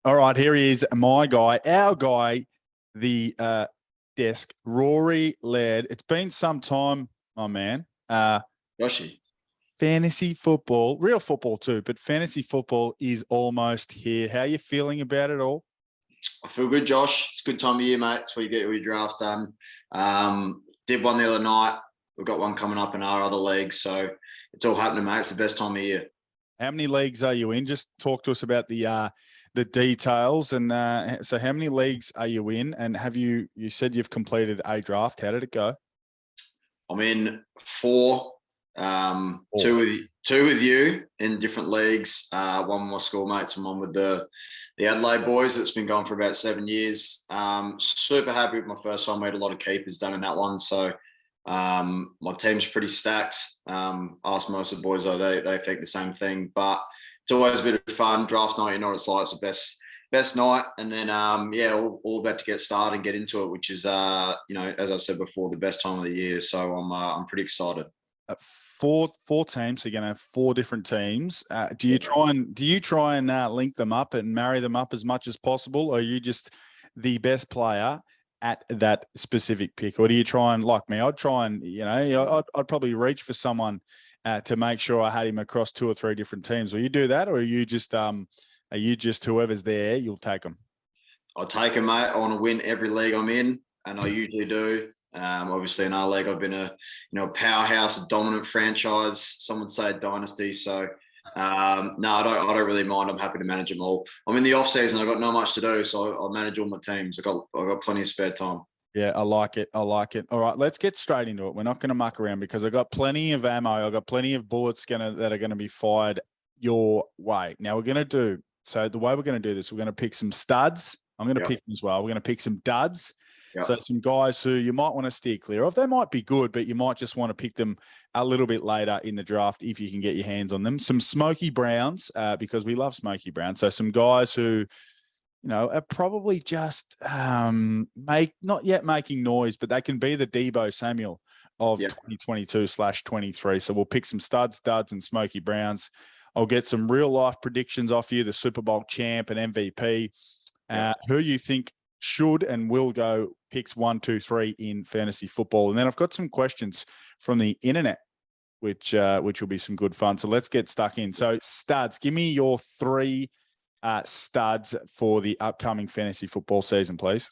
All right, here he is, my guy, our guy, the desk, Rory Laird. It's been some time, my man. Yoshi. Fantasy football, real football too, but fantasy football is almost here. How are you feeling about it all? I feel good, Josh. It's a good time of year, mate. It's where you get all your drafts done. Did one the other night. We've got one coming up in our other league. So it's all happening, mate. It's the best time of year. How many leagues are you in? Just talk to us about the details. And so how many leagues are you in? And you said you've completed a draft. How did it go? I'm in four. Two with you in different leagues. One with my schoolmates and one with the Adelaide boys. That's been going for about 7 years. Super happy with my first one. We had a lot of keepers done in that one, so my team's pretty stacked. Ask most of the boys though, they think the same thing. But it's always a bit of fun. Draft night, you know what it's like. It's the best night, and then all about to get started and get into it, which is as I said before, the best time of the year. So I'm pretty excited. Four teams. So you're going to have four different teams. Do you try and link them up and marry them up as much as possible, or are you just the best player at that specific pick? Or do you try and, like me, I'd try and I'd probably reach for someone to make sure I had him across two or three different teams? Will you do that, or are you just whoever's there, you'll take them? I'll take them, mate. I want to win every league I'm in, and I usually do. Obviously, in our league, I've been a powerhouse, a dominant franchise. Some would say a dynasty. So, no, I don't really mind. I'm happy to manage them all. I'm in the off season. I've got not much to do, so I'll manage all my teams. I've got plenty of spare time. Yeah, I like it. All right, let's get straight into it. We're not going to muck around because I've got plenty of ammo. I've got plenty of bullets that are going to be fired your way. Now the way we're going to do this, we're going to pick some studs. I'm going to pick them as well. We're going to pick some duds. Yep. So some guys who you might want to steer clear of. They might be good, but you might just want to pick them a little bit later in the draft if you can get your hands on them. Some Smoky Browns, because we love Smoky Browns. So some guys who, are probably just not yet making noise, but they can be the Deebo Samuel of 2022/23. So we'll pick some studs, duds, and Smoky Browns. I'll get some real life predictions off you, the Super Bowl champ and MVP, who you think should and will go picks 1, 2, 3 in fantasy football. And then I've got some questions from the internet, which will be some good fun. So let's get stuck in. So studs, give me your three studs for the upcoming fantasy football season, please.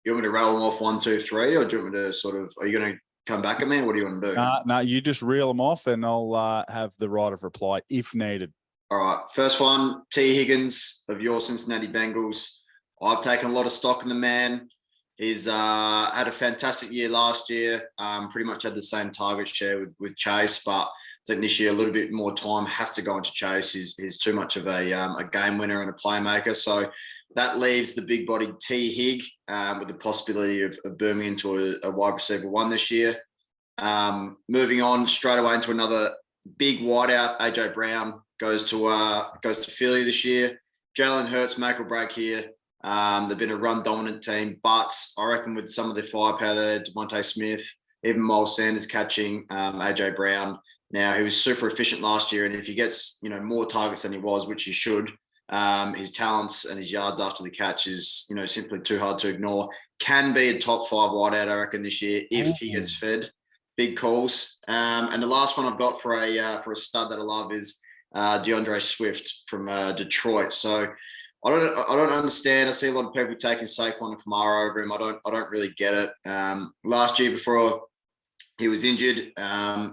You want me to rattle them off 1, 2, 3, or do you want me to are you going to come back at me? What do you want to do? No, you just reel them off and I'll have the right of reply if needed. All right. First one, T. Higgins of your Cincinnati Bengals. I've taken a lot of stock in the man. He's had a fantastic year last year. Pretty much had the same target share with Chase, but I think this year a little bit more time has to go into Chase. He's too much of a game winner and a playmaker. So that leaves the big-bodied T. Hig with the possibility of booming into a wide receiver one this year. Moving on straight away into another big wideout, AJ Brown goes to Philly this year. Jalen Hurts make or break here. They've been a run-dominant team, but I reckon with some of the firepower there, Devontae Smith, even Miles Sanders catching, AJ Brown. Now, he was super efficient last year, and if he gets more targets than he was, which he should, his talents and his yards after the catch is simply too hard to ignore. Can be a top 5 wideout, I reckon, this year if he gets fed big calls. And the last one I've got for a stud that I love is Deandre Swift from Detroit. So I don't understand. I see a lot of people taking Saquon and Kamara over him. I don't really get it. Last year, before he was injured,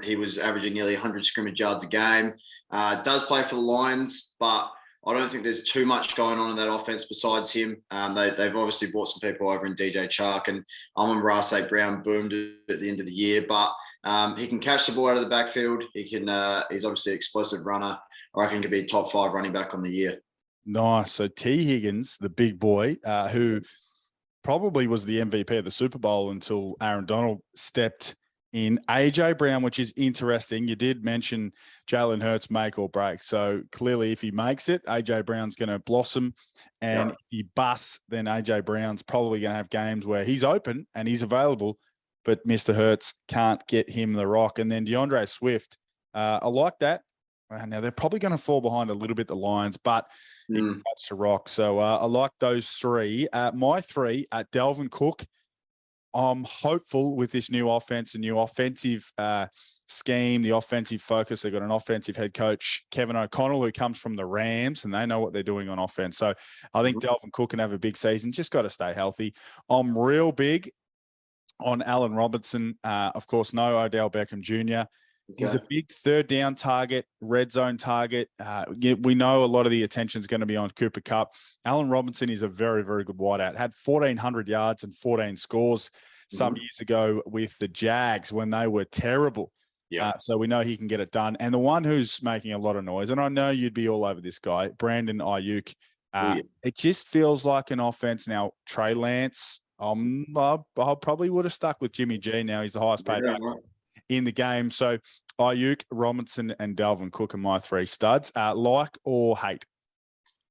he was averaging nearly 100 scrimmage yards a game. Does play for the Lions, but I don't think there's too much going on in that offense besides him. They've obviously brought some people over in DJ Chark, and Amon-Ra St. Brown boomed at the end of the year, but he can catch the ball out of the backfield. He's obviously an explosive runner. I reckon he could be a top 5 running back on the year. Nice. So T. Higgins, the big boy, who probably was the MVP of the Super Bowl until Aaron Donald stepped in. AJ Brown, which is interesting. You did mention Jalen Hurts make or break. So clearly if he makes it, AJ Brown's going to blossom. And if he busts, then AJ Brown's probably going to have games where he's open and he's available, but Mr. Hurts can't get him the rock. And then Deandre Swift, I like that. Now, they're probably going to fall behind a little bit, the Lions, but He can touch the rock. So I like those three. My three, Dalvin Cook. I'm hopeful with this new offense, a new offensive scheme, the offensive focus. They've got an offensive head coach, Kevin O'Connell, who comes from the Rams, and they know what they're doing on offense. So I think Dalvin Cook can have a big season. Just got to stay healthy. I'm real big on Allen Robinson. Of course, no Odell Beckham Jr. He's a big third down target, red zone target. We know a lot of the attention is going to be on Cooper Kupp. Allen Robinson is a very, very good wideout. Had 1,400 yards and 14 scores some years ago with the Jags when they were terrible. Yeah. So we know he can get it done. And the one who's making a lot of noise, and I know you'd be all over this guy, Brandon Ayuk. It just feels like an offense. Now, Trey Lance, I probably would have stuck with Jimmy G. Now he's the highest paid back in the game. So Ayuk, Robinson, and Dalvin Cook are my three studs. Like or hate?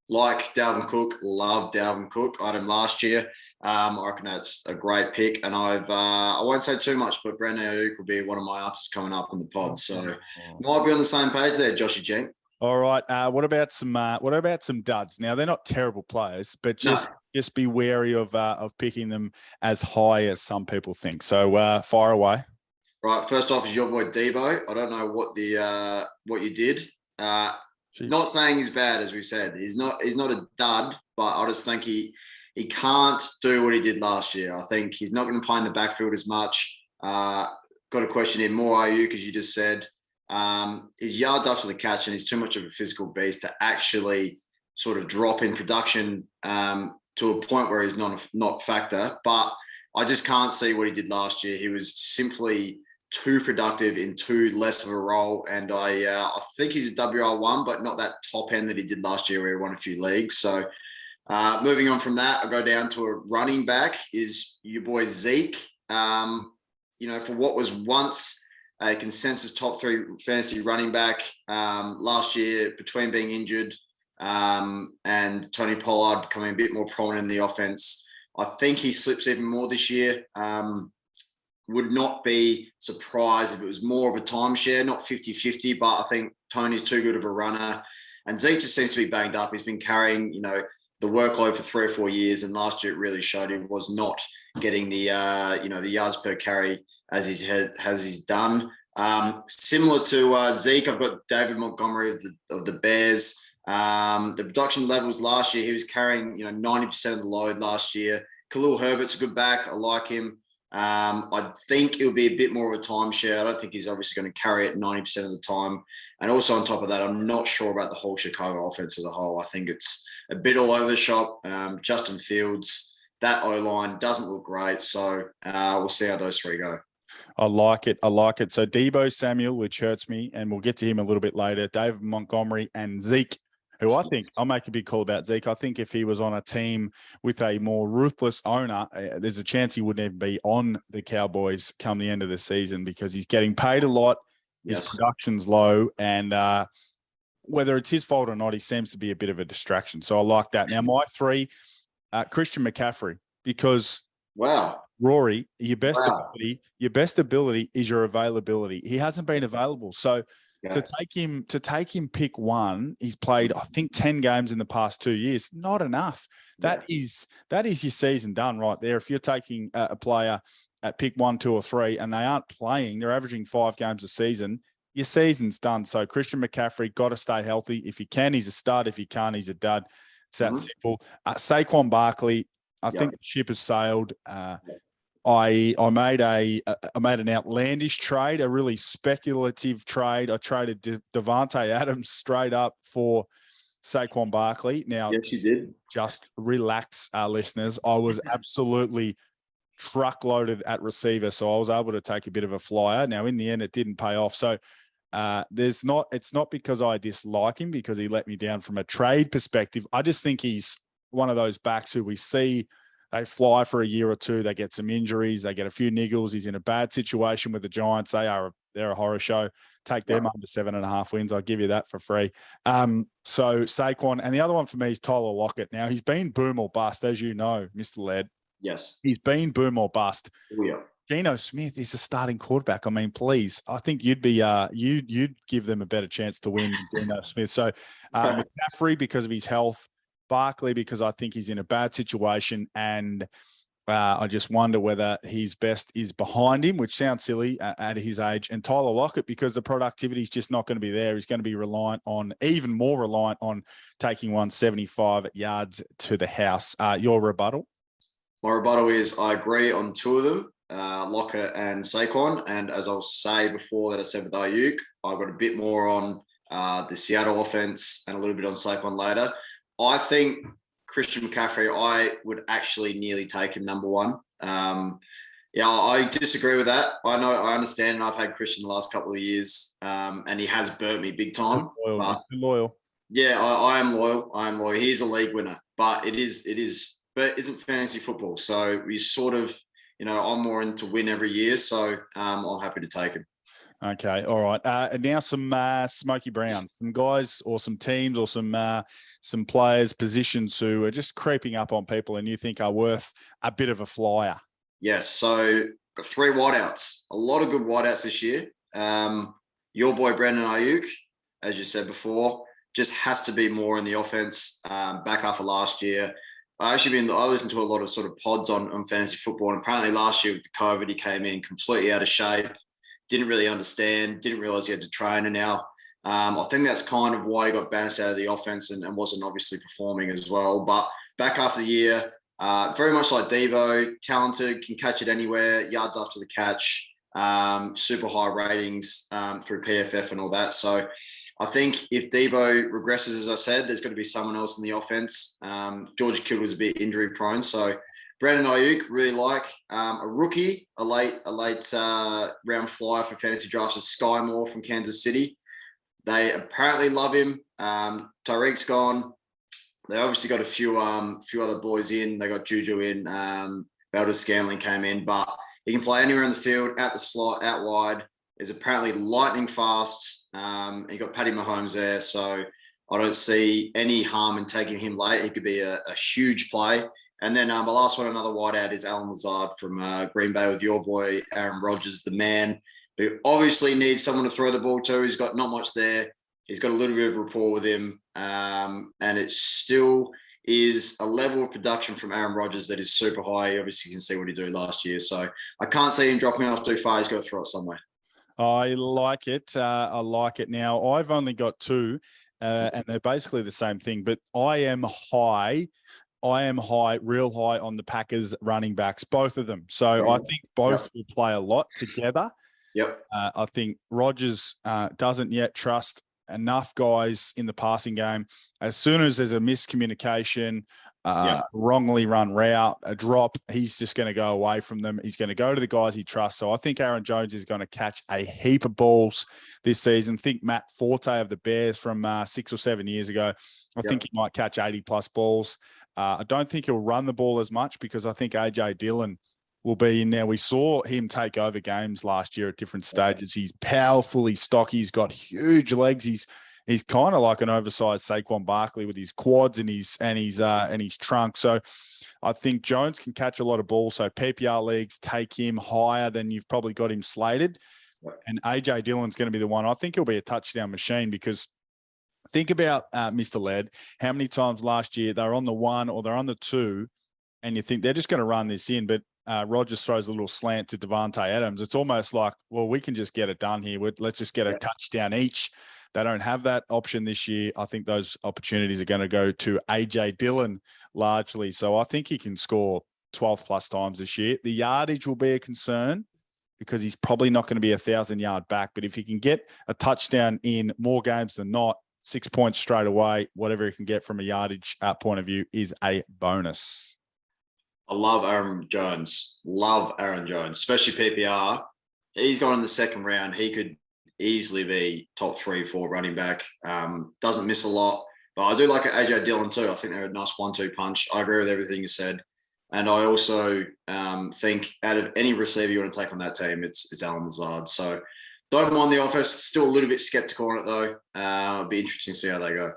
Like Dalvin Cook. Love Dalvin Cook. I had him last year. I reckon that's a great pick. And I won't say too much, but Brandon Ayuk will be one of my answers coming up in the pod. So might be on the same page there, Joshy Jenk. All right. What about some duds? Now they're not terrible players, but just be wary of picking them as high as some people think. So fire away. Right. First off is your boy Debo. I don't know what you did. Not saying he's bad, as we said. He's not a dud, but I just think he can't do what he did last year. I think he's not going to play in the backfield as much. Got a question in more Ayuk, as you just said. His yards after the catch, and he's too much of a physical beast to actually sort of drop in production to a point where he's not factor. But I just can't see what he did last year. He was simply too productive in too less of a role. And I think he's a WR1, but not that top end that he did last year where he won a few leagues. So moving on from that, I go down to a running back is your boy Zeke. For what was once a consensus top 3 fantasy running back last year, between being injured and Tony Pollard becoming a bit more prominent in the offense, I think he slips even more this year. Would not be surprised if it was more of a timeshare, not 50-50, but I think Tony's too good of a runner. And Zeke just seems to be banged up. He's been carrying, the workload for 3 or 4 years. And last year it really showed he was not getting the yards per carry as he's done. Similar to Zeke, I've got David Montgomery of the Bears. The production levels last year, he was carrying, 90% of the load last year. Khalil Herbert's a good back. I like him. I think it'll be a bit more of a timeshare. I don't think he's obviously going to carry it 90% of the time. And also on top of that, I'm not sure about the whole Chicago offense as a whole. I think it's a bit all over the shop. Justin Fields, that O-line doesn't look great. So we'll see how those three go. I like it. So Deebo Samuel, which hurts me, and we'll get to him a little bit later. David Montgomery and Zeke, who I think I'll make a big call about Zeke. I think if he was on a team with a more ruthless owner, there's a chance he wouldn't even be on the Cowboys come the end of the season because he's getting paid a lot. His production's low, and whether it's his fault or not, he seems to be a bit of a distraction. So I like that. Now, my three, Christian McCaffrey, because Rory, your best ability is your availability. He hasn't been available. So to take him pick one, he's played, I think, 10 games in the past 2 years. Not enough. That is your season done right there. If you're taking a player at pick 1, 2, or 3 and they aren't playing, they're averaging 5 games a season, your season's done. So Christian McCaffrey, got to stay healthy. If he can, he's a stud. If he can't, he's a dud. It's that simple. Saquon Barkley, I think the ship has sailed. I made an outlandish trade, a really speculative trade. I traded Devontae Adams straight up for Saquon Barkley. Now, yes, you did. Just relax, listeners. I was absolutely truckloaded at receiver, so I was able to take a bit of a flyer. Now, in the end, it didn't pay off. So it's not because I dislike him because he let me down from a trade perspective. I just think he's one of those backs who we see. They fly for a year or two. They get some injuries. They get a few niggles. He's in a bad situation with the Giants. They're a horror show. Take them under 7.5 wins. I'll give you that for free. So Saquon. And the other one for me is Tyler Lockett. Now, he's been boom or bust, as you know, Mr. Laird. Yes. He's been boom or bust. Yeah. Geno Smith is a starting quarterback. I mean, please, I think you'd be you'd give them a better chance to win than Geno Smith. So McCaffrey because of his health, Barkley because I think he's in a bad situation, and I just wonder whether his best is behind him, which sounds silly at his age, and Tyler Lockett because the productivity is just not going to be there. He's going to be even more reliant on taking 175 yards to the house. Your rebuttal? My rebuttal is I agree on two of them, Lockett and Saquon. And as I'll say before that I said with Ayuk, I've got a bit more on the Seattle offense and a little bit on Saquon later. I think Christian McCaffrey, I would actually nearly take him number one. Yeah, I disagree with that. I understand, and I've had Christian the last couple of years, and he has burnt me big time. Loyal. Yeah, I am loyal. I am loyal. He's a league winner, but it isn't fantasy football. So we sort of, I'm more into win every year. So I'm happy to take him. Okay, all right. And now some Smoky Brown, some guys or some teams or some players, positions who are just creeping up on people and you think are worth a bit of a flyer. Yes, so got 3 wideouts. A lot of good wideouts this year. Your boy Brandon Ayuk, as you said before, just has to be more in the offense. Back half of last year, I listened to a lot of sort of pods on fantasy football, and apparently last year with the COVID, he came in completely out of shape. Didn't really understand, didn't realize he had to train. And now I think that's kind of why he got banished out of the offense and wasn't obviously performing as well. But back half of the year, very much like Devo, talented, can catch it anywhere, yards after the catch, super high ratings through PFF and all that. So I think if Devo regresses, as I said, there's going to be someone else in the offense. George Kittle was a bit injury prone. So Brandon Ayuk, really like. A rookie, a late round flyer for fantasy drafts is Sky Moore from Kansas City. They apparently love him. Tyreek's gone. They obviously got a few other boys in. They got Juju in. Valdez-Scantling came in, but he can play anywhere in the field, out the slot, out wide. Is apparently lightning fast. He got Patty Mahomes there, so I don't see any harm in taking him late. He could be a huge play. And then my last one, another wideout, is Alan Lazard from Green Bay with your boy, Aaron Rodgers, the man, who obviously needs someone to throw the ball to. He's got not much there. He's got a little bit of rapport with him. And it still is a level of production from Aaron Rodgers that is super high. Obviously, you can see what he did last year. So I can't see him dropping off too far. He's got to throw it somewhere. I like it. I like it. Now, I've only got 2, and they're basically the same thing, but I am real high on the Packers running backs, both of them. So I think both will play a lot together. Yep. I think Rodgers doesn't yet trust enough guys in the passing game. As soon as there's a miscommunication, wrongly run route, a drop, he's just going to go away from them. He's going to go to the guys he trusts. So I think Aaron Jones is going to catch a heap of balls this season. Think Matt Forte of the Bears from 6 or 7 years ago. I think he might catch 80-plus balls. I don't think he'll run the ball as much because I think A.J. Dillon will be in there. We saw him take over games last year at different stages. He's powerful, he's stocky, he's got huge legs. He's kind of like an oversized Saquon Barkley with his quads and his trunk. So I think Jones can catch a lot of balls. So PPR leagues take him higher than you've probably got him slated. And A.J. Dillon's going to be the one. I think he'll be a touchdown machine because think about Mr. Laird. How many times last year they're on the 1 or they're on the 2 and you think they're just going to run this in, but Rodgers throws a little slant to Devontae Adams. It's almost like, well, we can just get it done here. Let's just get a touchdown each. They don't have that option this year. I think those opportunities are going to go to A.J. Dillon largely. So I think he can score 12-plus times this year. The yardage will be a concern because he's probably not going to be 1,000-yard back. But if he can get a touchdown in more games than not, 6 points straight away, whatever he can get from a yardage point of view is a bonus. I love Aaron Jones. Love Aaron Jones, especially PPR. He's gone in the second round. He could easily be top 3-4 running back. Doesn't miss a lot. But I do like AJ Dillon too. I think they're a nice 1-2 punch. I agree with everything you said. And I also think out of any receiver you want to take on that team, it's Alan Lazard. So don't mind the office. Still a little bit skeptical on it though. It'll be interesting to see how they go.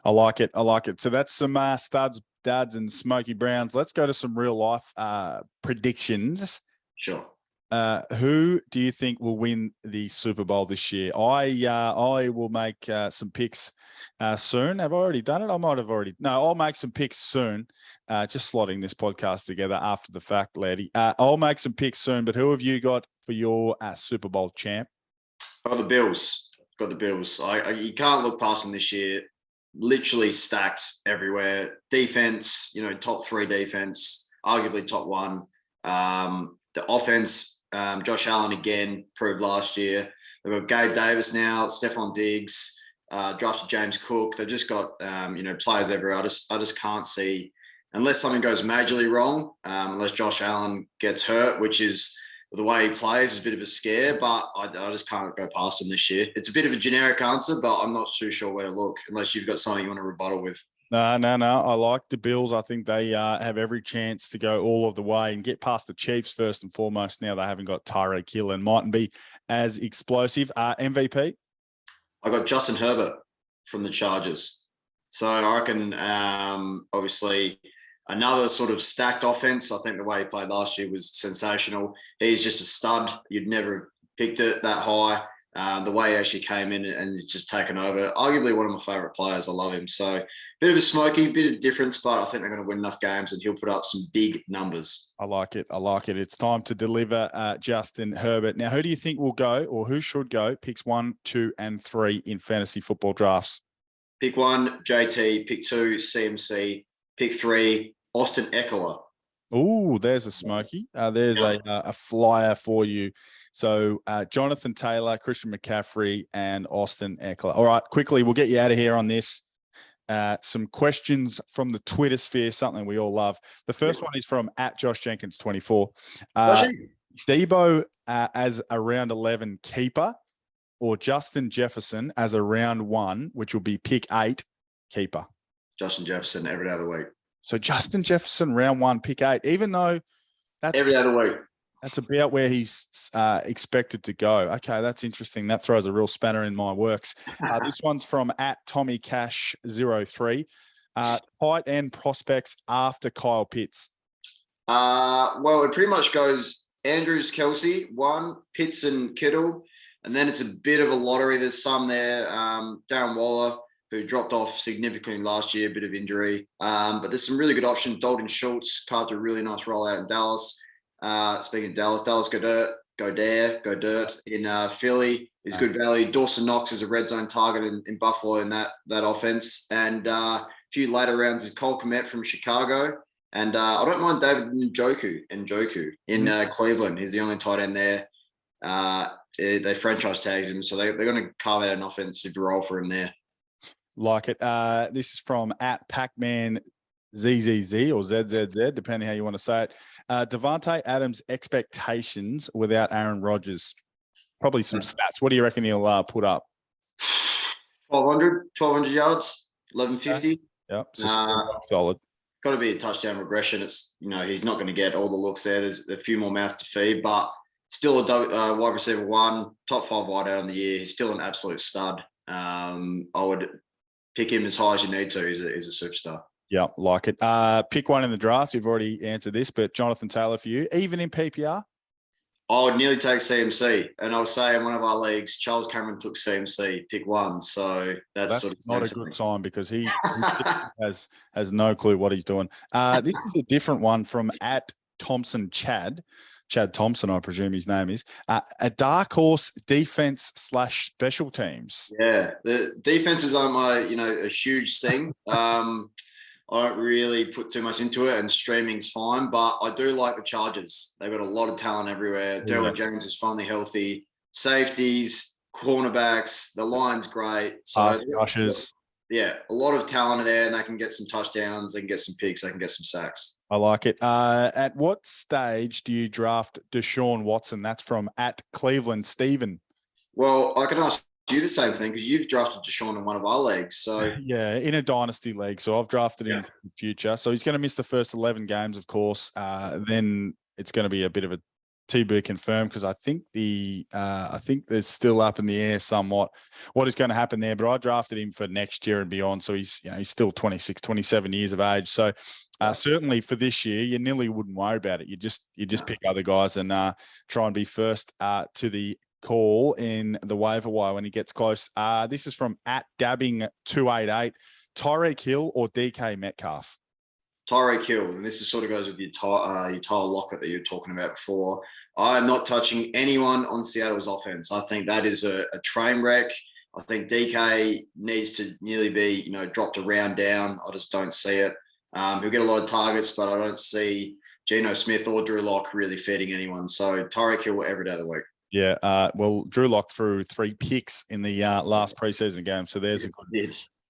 I like it. So that's some studs, dads, and Smoky Browns. Let's go to some real life predictions. Sure. Who do you think will win the Super Bowl this year? I will make some picks soon. Have I already done it? I might have already. No, I'll make some picks soon. Just slotting this podcast together after the fact, laddie. I'll make some picks soon. But who have you got for your Super Bowl champ? Got the Bills. Got the Bills. You can't look past them this year. Literally stacked everywhere. Defense, top 3 defense, arguably top 1. The offense, Josh Allen again proved last year. They've got Gabe Davis now, Stephon Diggs, drafted James Cook. They've just got players everywhere. I just can't see, unless something goes majorly wrong, unless Josh Allen gets hurt, which is the way he plays is a bit of a scare, but I just can't go past him this year. It's a bit of a generic answer, but I'm not too sure where to look, unless you've got something you want to rebuttal with. No. I like the Bills. I think they have every chance to go all of the way and get past the Chiefs first and foremost. Now they haven't got Tyreek Hill and mightn't be as explosive. MVP? I got Justin Herbert from the Chargers. So I reckon, obviously, another sort of stacked offense. I think the way he played last year was sensational. He's just a stud. You'd never have picked it that high. The way he actually came in and it's just taken over. Arguably one of my favourite players. I love him. So bit of a smoky, bit of difference, but I think they're going to win enough games and he'll put up some big numbers. I like it. It's time to deliver Justin Herbert. Now, who do you think will go or who should go picks 1, 2, and 3 in fantasy football drafts? Pick 1, JT. Pick 2, CMC. Pick 3, Austin Eckler. Oh, there's a smoky. There's a flyer for you. So Jonathan Taylor, Christian McCaffrey, and Austin Eckler. All right, quickly, we'll get you out of here on this. Some questions from the Twitter sphere, something we all love. The first one is from @JoshJenkins24. Debo as a round 11 keeper or Justin Jefferson as a round 1, which will be pick 8 keeper? Justin Jefferson every day of the week. So Justin Jefferson, round 1, pick 8, even though that's every day of the week. That's about where he's expected to go. Okay, that's interesting. That throws a real spanner in my works. This one's from @TommyCash03. Tight end prospects after Kyle Pitts. Well, it pretty much goes Andrews, Kelsey, 1, Pitts and Kittle, and then it's a bit of a lottery. There's some there. Darren Waller, who dropped off significantly last year, a bit of injury. But there's some really good options. Dalton Schultz carved a really nice rollout in Dallas. Speaking of Dallas Goddard in Philly is good value. Dawson Knox is a red zone target in Buffalo in that offense. And a few later rounds is Cole Kmet from Chicago. And I don't mind David Njoku in Cleveland. He's the only tight end there. They franchise tags him, so they're going to carve out an offensive role for him there. Like it. This is from @Pacman ZZZ or ZZZ, depending how you want to say it. Devontae Adams' expectations without Aaron Rodgers. Probably some stats. What do you reckon he'll put up? 1,200 yards, 1,150. Yeah, so solid. Got to be a touchdown regression. It's he's not going to get all the looks there. There's a few more mouths to feed, but still a wide receiver 1, top 5 wideout on the year. He's still an absolute stud. I would pick him as high as you need to. He's a superstar. Yeah, like it. Pick 1 in the draft. You've already answered this, but Jonathan Taylor for you, even in PPR? I would nearly take CMC. And I'll say in one of our leagues, Charles Cameron took CMC, pick 1. So that's sort of not a good sign because he has no clue what he's doing. This is a different one from @Thompson Chad Thompson, I presume his name is. A dark horse defense / special teams. Yeah, the defenses aren't my, a huge thing. I don't really put too much into it, and streaming's fine, but I do like the Chargers. They've got a lot of talent everywhere. Derwin James is finally healthy. Safeties, cornerbacks, the line's great. So rushes. Yeah, a lot of talent there, and they can get some touchdowns, they can get some picks, they can get some sacks. I like it. At what stage do you draft Desean Watson? That's from @Cleveland Stephen. Well, I can ask you the same thing because you've drafted Desean in one of our leagues. So yeah, in a dynasty league. So I've drafted him for the future. So he's going to miss the first 11 games, of course. Then it's going to be a bit of a TB confirmed because I think there's still up in the air somewhat what is going to happen there. But I drafted him for next year and beyond. So he's still 26, 27 years of age. So Certainly for this year, you nearly wouldn't worry about it. You just pick other guys and try and be first to the call in the waiver wire when he gets close. This is from @dabbing288. Tyreek Hill or DK Metcalf? Tyreek Hill, and this is sort of goes with your Tyler Lockett that you were talking about before. I am not touching anyone on Seattle's offense. I think that is a train wreck. I think DK needs to nearly be, dropped a round down. I just don't see it. He'll get a lot of targets, but I don't see Geno Smith or Drew Lock really feeding anyone. So Tyreek Hill every day of the week. Yeah, well, Drew Lock threw 3 picks in the last preseason game, so there's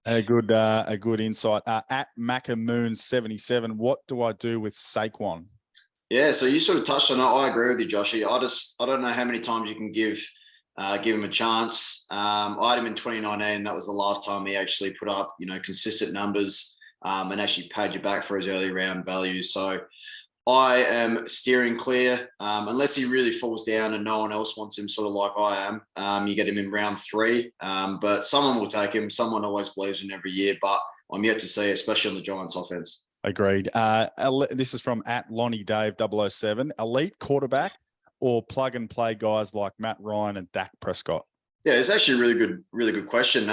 a good insight. @Macamoon77, what do I do with Saquon? Yeah, so you sort of touched on it. I agree with you, Joshy. I don't know how many times you can give him a chance. I had him in 2019. That was the last time he actually put up, consistent numbers and actually paid you back for his early round value. So I am steering clear unless he really falls down and no one else wants him, sort of like I am. You get him in round 3, but someone will take him. Someone always believes in every year, but I'm yet to see it, especially on the Giants offense. Agreed. This is from @LonnieDave007. Elite quarterback or plug and play guys like Matt Ryan and Dak Prescott? Yeah, it's actually a really good question.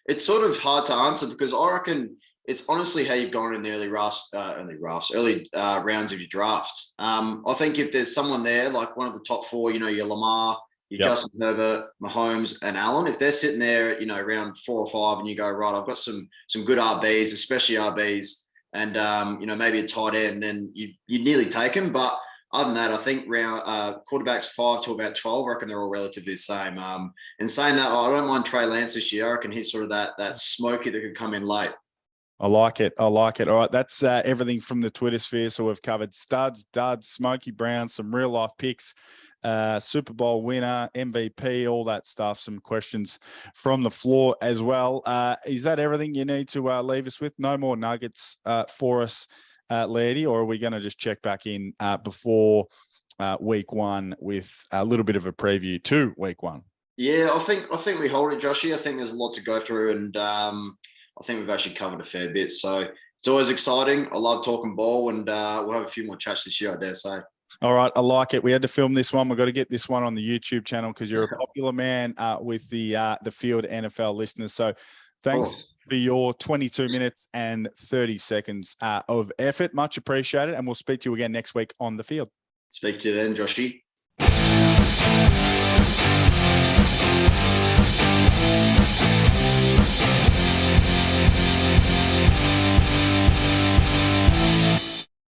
It's sort of hard to answer because I reckon it's honestly how you've gone in the early rounds of your draft. I think if there's someone there, like one of the top 4, your Lamar, your Justin Herbert, Mahomes, and Allen, if they're sitting there, around 4 or 5, and you go, right, I've got some good RBs, especially RBs, and maybe a tight end, then you nearly take them. But other than that, I think round quarterbacks 5 to about 12, I reckon they're all relatively the same. And saying that, I don't mind Trey Lance this year. I reckon he's sort of that smoky that could come in late. I like it. All right, that's everything from the Twitter sphere. So we've covered studs, duds, Smokey Brown, some real life picks, Super Bowl winner, MVP, all that stuff. Some questions from the floor as well. Is that everything you need to leave us with? No more nuggets for us, Lairdy, or are we going to just check back in before week 1 with a little bit of a preview to week 1? Yeah, I think we hold it, Joshy. I think there's a lot to go through, and I think we've actually covered a fair bit. So it's always exciting. I love talking ball, and we'll have a few more chats this year, I dare say. All right, I like it. We had to film this one. We've got to get this one on the YouTube channel because you're a popular man with the Field NFL listeners. So thanks for your 22 minutes and 30 seconds of effort. Much appreciated. And we'll speak to you again next week on the field. Speak to you then, Joshy.